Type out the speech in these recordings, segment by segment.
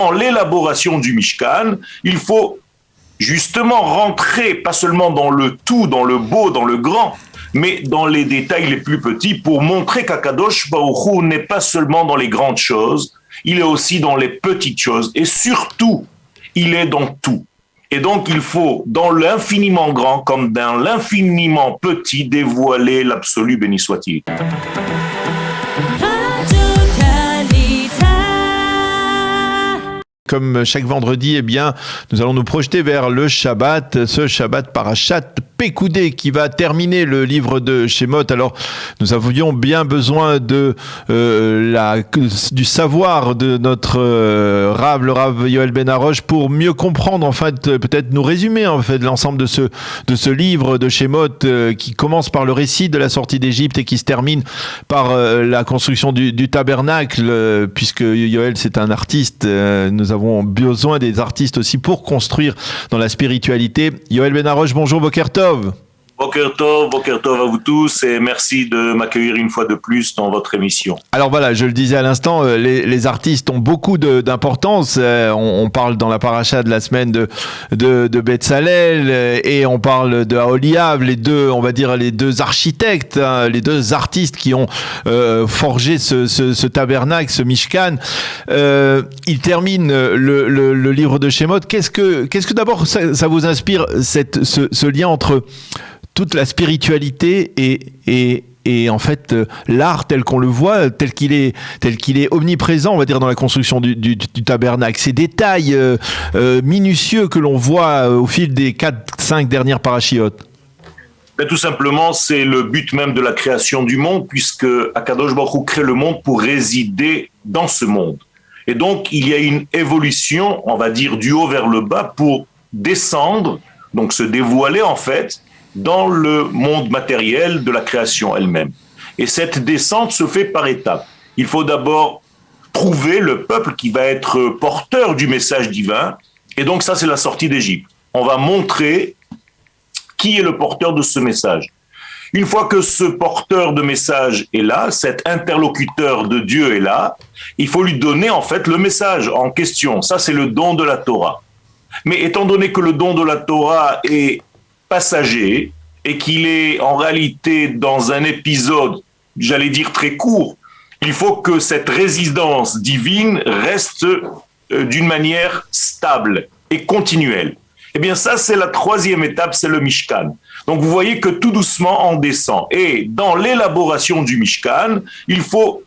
dans l'élaboration du Mishkan, il faut justement rentrer pas seulement dans le tout, dans le beau, dans le grand, mais dans les détails les plus petits pour montrer qu'Akadosh Baruch Hu n'est pas seulement dans les grandes choses, il est aussi dans les petites choses et surtout, il est dans tout. Et donc, il faut, dans l'infiniment grand comme dans l'infiniment petit, dévoiler l'absolu, béni soit-il. Comme chaque vendredi, eh bien, nous allons nous projeter vers le Shabbat, ce Shabbat Parashat Pekoudé qui va terminer le livre de Shemot. Alors, nous avions bien besoin de du savoir de notre Rav, le Rav Yoel Ben Harosh, pour mieux comprendre, en fait, peut-être nous résumer en fait l'ensemble de ce livre de Shemot qui commence par le récit de la sortie d'Égypte et qui se termine par la construction du tabernacle, puisque Yoel c'est un artiste. Nous avons besoin des artistes aussi pour construire dans la spiritualité. Yoel Ben Harosh, bonjour, Boker Tov. Boker Tov à vous tous et merci de m'accueillir une fois de plus dans votre émission. Alors voilà, je le disais à l'instant, les artistes ont beaucoup d'importance. On parle dans la paracha de la semaine de Betzalel et on parle de Aholiav, les deux architectes, hein, les deux artistes qui ont forgé ce tabernacle, ce Mishkan. Ils terminent le livre de Shemot. Qu'est-ce que d'abord ça vous inspire ce lien entre toute la spiritualité et en fait l'art tel qu'on le voit, tel qu'il est omniprésent, on va dire, dans la construction du tabernacle. Ces détails minutieux que l'on voit au fil des 4-5 dernières parachiotes. Mais tout simplement, c'est le but même de la création du monde, puisque Akadosh Baruch Hu crée le monde pour résider dans ce monde. Et donc, il y a une évolution, on va dire, du haut vers le bas pour descendre, donc se dévoiler en fait, dans le monde matériel de la création elle-même. Et cette descente se fait par étapes. Il faut d'abord trouver le peuple qui va être porteur du message divin. Et donc ça, c'est la sortie d'Égypte. On va montrer qui est le porteur de ce message. Une fois que ce porteur de message est là, cet interlocuteur de Dieu est là, il faut lui donner en fait le message en question. Ça, c'est le don de la Torah. Mais étant donné que le don de la Torah est passager et qu'il est en réalité dans un épisode, j'allais dire très court, il faut que cette résidence divine reste d'une manière stable et continuelle. Eh bien ça, c'est la troisième étape, c'est le Mishkan. Donc vous voyez que tout doucement on descend. Et dans l'élaboration du Mishkan, il faut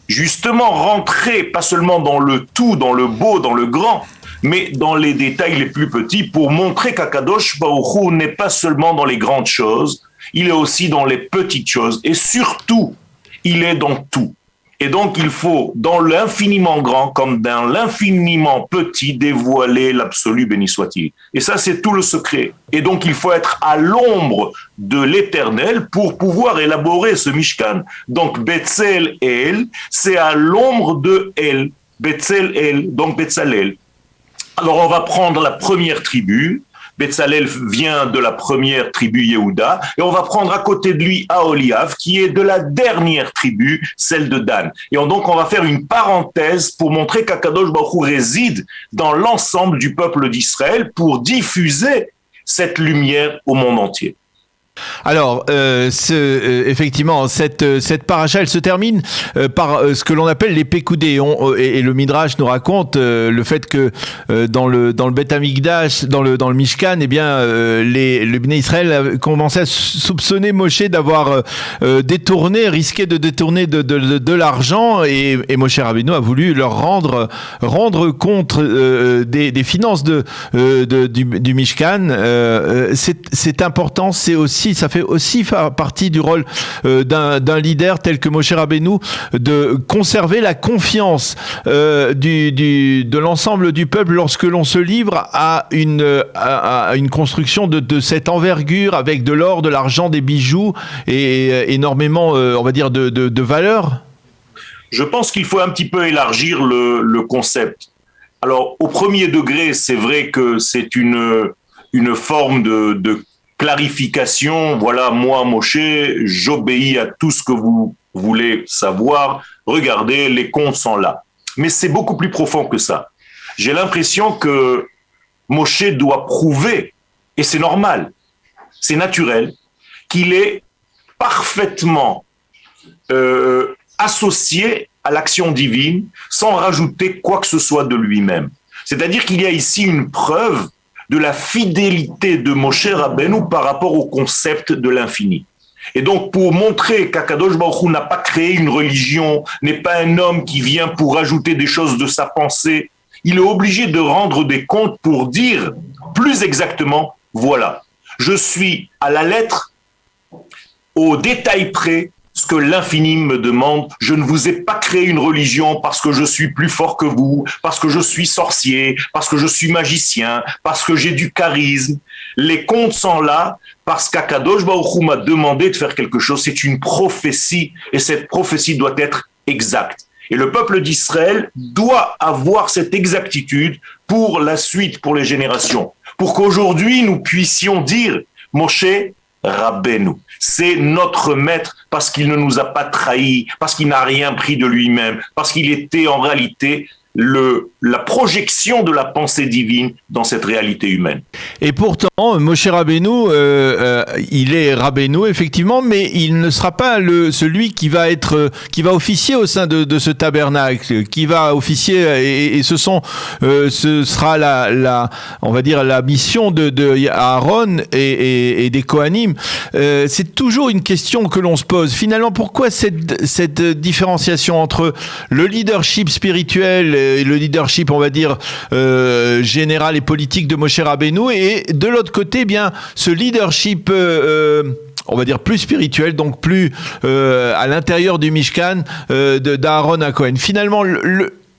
justement rentrer pas seulement dans le tout, dans le beau, dans le grand, mais dans les détails les plus petits pour montrer qu'Akadosh Baruch Hu n'est pas seulement dans les grandes choses, il est aussi dans les petites choses et surtout, il est dans tout. Et donc, il faut, dans l'infiniment grand comme dans l'infiniment petit, dévoiler l'absolu, béni soit-il. Et ça, c'est tout le secret. Et donc, il faut être à l'ombre de l'Éternel pour pouvoir élaborer ce Mishkan. Donc, Betzel El, c'est à l'ombre de El. Betzel El, donc Betzalel. Alors, on va prendre la première tribu. Betzalel vient de la première tribu Yehuda, et on va prendre à côté de lui Aholiav, qui est de la dernière tribu, celle de Dan. Et donc, on va faire une parenthèse pour montrer qu'Akadosh Baruch Hu réside dans l'ensemble du peuple d'Israël pour diffuser cette lumière au monde entier. Alors, effectivement, cette paracha, elle se termine par ce que l'on appelle les Pekoudé. Et le Midrash nous raconte le fait que dans le Beth Amikdash, dans le Mishkan, eh bien, le Bnei Israël commençait à soupçonner Moshe d'avoir risqué de détourner de l'argent, et Moshe Rabbeinu a voulu leur rendre compte des finances du Mishkan. C'est important, ça fait aussi partie du rôle d'un leader tel que Moshe Rabbeinu de conserver la confiance de l'ensemble du peuple lorsque l'on se livre à une construction de cette envergure avec de l'or, de l'argent, des bijoux et énormément, on va dire, de valeur. Je pense qu'il faut un petit peu élargir le concept. Alors, au premier degré, c'est vrai que c'est une forme de clarification. Voilà, moi, Moshe, j'obéis à tout ce que vous voulez savoir. Regardez, les comptes sont là. Mais c'est beaucoup plus profond que ça. J'ai l'impression que Moshe doit prouver, et c'est normal, c'est naturel, qu'il est parfaitement associé à l'action divine sans rajouter quoi que ce soit de lui-même. C'est-à-dire qu'il y a ici une preuve de la fidélité de Moshe Rabbeinu par rapport au concept de l'infini. Et donc, pour montrer qu'Akadosh Baruch Hu n'a pas créé une religion, n'est pas un homme qui vient pour rajouter des choses de sa pensée, il est obligé de rendre des comptes pour dire plus exactement, voilà, je suis à la lettre, au détail près, ce que l'infini me demande. Je ne vous ai pas créé une religion parce que je suis plus fort que vous, parce que je suis sorcier, parce que je suis magicien, parce que j'ai du charisme. Les comptes sont là parce qu'Akadosh Baruch Hu m'a demandé de faire quelque chose. C'est une prophétie et cette prophétie doit être exacte. Et le peuple d'Israël doit avoir cette exactitude pour la suite, pour les générations. Pour qu'aujourd'hui, nous puissions dire Moshe Rabbeinu. C'est notre maître parce qu'il ne nous a pas trahis, parce qu'il n'a rien pris de lui-même, parce qu'il était en réalité la projection de la pensée divine dans cette réalité humaine. Et pourtant, Moshe Rabbeinu, il est Rabbeinu effectivement, mais il ne sera pas celui qui va officier au sein de ce tabernacle, qui va officier, et ce sera on va dire la mission de Aaron et des Kohanim. C'est toujours une question que l'on se pose. Finalement, pourquoi cette différenciation entre le leadership spirituel et le leadership, on va dire, général et politique de Moshe Rabbeinu, et de l'autre côté, eh bien, ce leadership, on va dire, plus spirituel, donc plus à l'intérieur du Mishkan d'Aaron à Cohen. Finalement,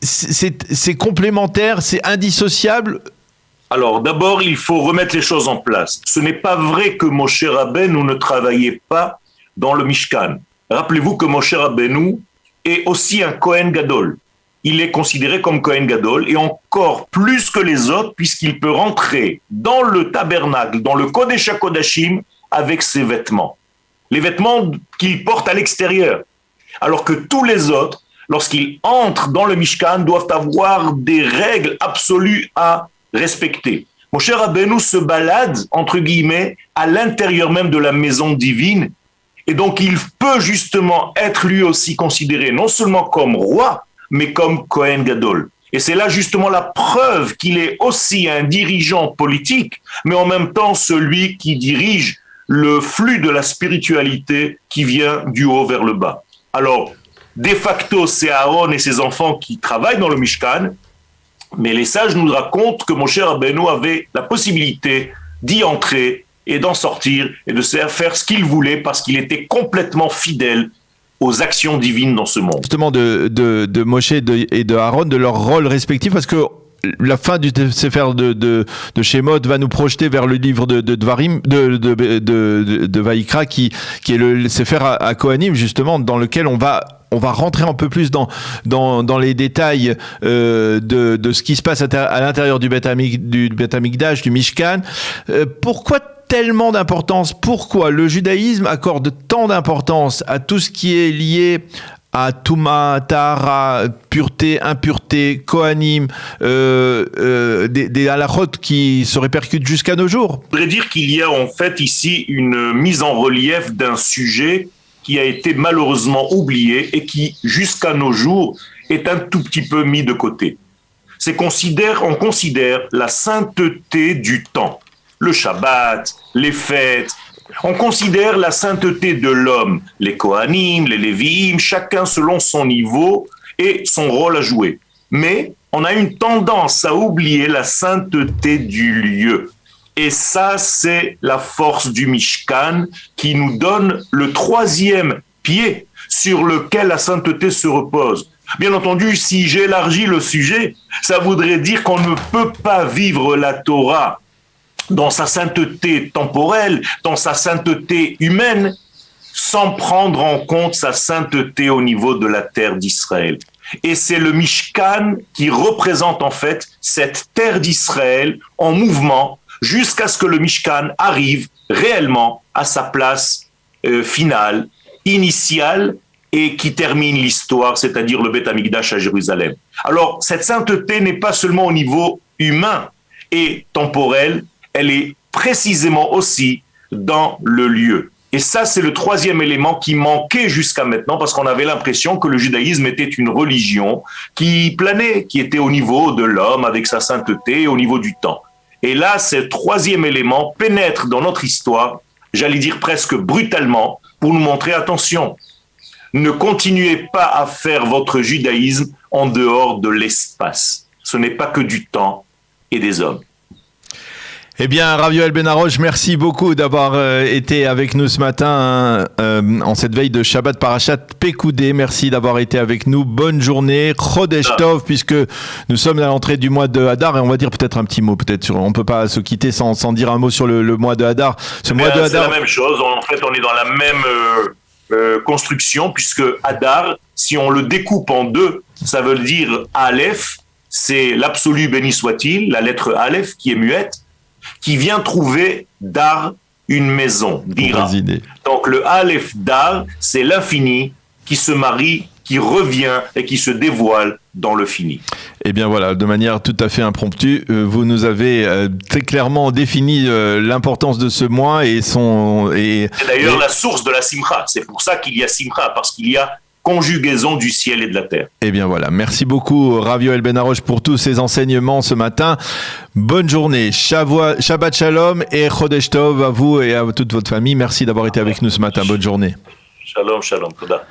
c'est complémentaire, c'est indissociable. Alors, d'abord, il faut remettre les choses en place. Ce n'est pas vrai que Moshe Rabbeinu ne travaillait pas dans le Mishkan. Rappelez-vous que Moshe Rabbeinu est aussi un Kohen Gadol. Il est considéré comme Kohen Gadol, et encore plus que les autres, puisqu'il peut rentrer dans le tabernacle, dans le Kodesh HaKodashim, avec ses vêtements. Les vêtements qu'il porte à l'extérieur. Alors que tous les autres, lorsqu'ils entrent dans le Mishkan, doivent avoir des règles absolues à respecter. Moshe Rabbeinu se balade, entre guillemets, à l'intérieur même de la maison divine, et donc il peut justement être lui aussi considéré non seulement comme roi, mais comme Kohen Gadol. Et c'est là justement la preuve qu'il est aussi un dirigeant politique, mais en même temps celui qui dirige le flux de la spiritualité qui vient du haut vers le bas. Alors, de facto, c'est Aaron et ses enfants qui travaillent dans le Mishkan, mais les sages nous racontent que Moshe Rabbeinu avait la possibilité d'y entrer et d'en sortir et de faire ce qu'il voulait parce qu'il était complètement fidèle aux actions divines dans ce monde. Justement de Moshe et de Aaron, de leur rôle respectif, parce que la fin du Sefer de Shemot va nous projeter vers le livre de Dvarim, de Vaïkra, qui est le Sefer à Kohanim, justement, dans lequel on va rentrer un peu plus dans les détails de ce qui se passe à l'intérieur du Beth Amikdash, du Mishkan. Pourquoi tellement d'importance? Pourquoi le judaïsme accorde tant d'importance à tout ce qui est lié à Touma, Tahara, pureté, impureté, Kohanim, des halachot qui se répercutent jusqu'à nos jours? Je voudrais dire qu'il y a en fait ici une mise en relief d'un sujet qui a été malheureusement oublié et qui, jusqu'à nos jours, est un tout petit peu mis de côté. On considère la sainteté du temps. Le Shabbat, les fêtes. On considère la sainteté de l'homme, les Kohanim, les Lévi'im, chacun selon son niveau et son rôle à jouer. Mais on a une tendance à oublier la sainteté du lieu. Et ça, c'est la force du Mishkan qui nous donne le troisième pied sur lequel la sainteté se repose. Bien entendu, si j'élargis le sujet, ça voudrait dire qu'on ne peut pas vivre la Torah dans sa sainteté temporelle, dans sa sainteté humaine, sans prendre en compte sa sainteté au niveau de la terre d'Israël. Et c'est le Mishkan qui représente en fait cette terre d'Israël en mouvement jusqu'à ce que le Mishkan arrive réellement à sa place finale, initiale et qui termine l'histoire, c'est-à-dire le Beth Amikdash à Jérusalem. Alors, cette sainteté n'est pas seulement au niveau humain et temporel, elle est précisément aussi dans le lieu. Et ça, c'est le troisième élément qui manquait jusqu'à maintenant, parce qu'on avait l'impression que le judaïsme était une religion qui planait, qui était au niveau de l'homme avec sa sainteté, au niveau du temps. Et là, ce troisième élément pénètre dans notre histoire, j'allais dire presque brutalement, pour nous montrer, attention, ne continuez pas à faire votre judaïsme en dehors de l'espace. Ce n'est pas que du temps et des hommes. Eh bien, Rav Yoel Ben Arosh, merci beaucoup d'avoir été avec nous ce matin en cette veille de Shabbat Parashat Pekoudé. Merci d'avoir été avec nous. Bonne journée. Chodesh Tov, puisque nous sommes à l'entrée du mois de Hadar, et on va dire peut-être un petit mot. Peut-être on peut pas se quitter sans dire un mot sur le mois de Hadar. C'est la même chose. En fait, on est dans la même construction, puisque Hadar, si on le découpe en deux, ça veut dire Aleph, c'est l'absolu béni soit-il, la lettre Aleph qui est muette, qui vient trouver Dar, une maison, Dira. Donc le Aleph Dar, c'est l'infini qui se marie, qui revient et qui se dévoile dans le fini. Eh bien voilà, de manière tout à fait impromptue, vous nous avez très clairement défini l'importance de ce mois et c'est d'ailleurs la source de la Simcha. C'est pour ça qu'il y a Simcha, parce qu'il y a conjugaison du ciel et de la terre. Eh bien voilà, merci beaucoup Rav Yoel Ben Arosh pour tous ces enseignements ce matin. Bonne journée, Shabbat Shalom et Chodesh Tov à vous et à toute votre famille. Merci d'avoir été avec nous ce matin. Bonne journée. Shalom, shalom, toda.